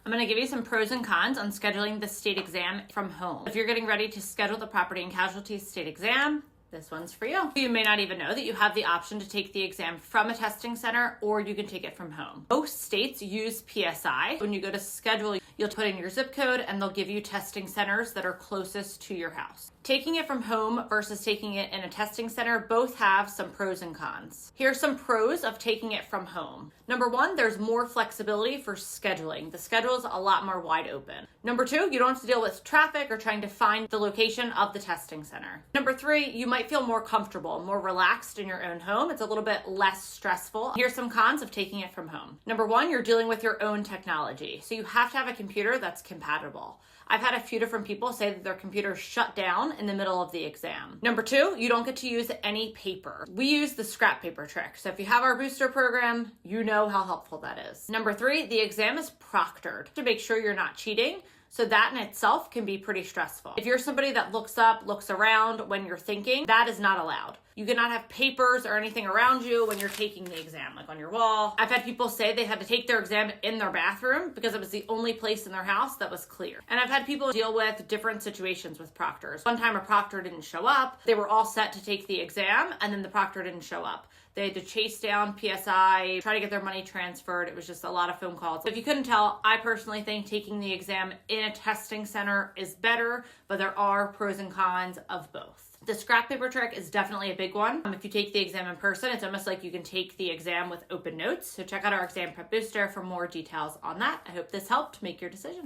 I'm going to give you some pros and cons on scheduling the state exam from home. If you're getting ready to schedule the Property and Casualty state exam, this one's for you. You may not even know that you have the option to take the exam from a testing center, or you can take it from home. Most states use PSI. When you go to schedule, you'll put in your zip code and they'll give you testing centers that are closest to your house. Taking it from home versus taking it in a testing center both have some pros and cons. Here's some pros of taking it from home. Number one, there's more flexibility for scheduling. The schedule is a lot more wide open. Number two, you don't have to deal with traffic or trying to find the location of the testing center. Number three, you might feel more comfortable, more relaxed in your own home. It's a little bit less stressful. Here's some cons of taking it from home. Number one, you're dealing with your own technology. So you have to have a computer that's compatible. I've had a few different people say that their computer shut down in the middle of the exam. Number two, you don't get to use any paper. We use the scrap paper trick. So if you have our booster program, you know how helpful that is. Number three, the exam is proctored to make sure you're not cheating. So that in itself can be pretty stressful. If you're somebody that looks up, looks around when you're thinking, that is not allowed. You cannot have papers or anything around you when you're taking the exam, like on your wall. I've had people say they had to take their exam in their bathroom because it was the only place in their house that was clear. And I've had people deal with different situations with proctors. One time a proctor didn't show up. They were all set to take the exam and then the proctor didn't show up. They had to chase down PSI, try to get their money transferred. It was just a lot of phone calls. If you couldn't tell, I personally think taking the exam in a testing center is better, but there are pros and cons of both. The scrap paper trick is definitely a big one. If you take the exam in person, it's almost like you can take the exam with open notes. So check out our exam prep booster for more details on that. I hope this helped make your decision.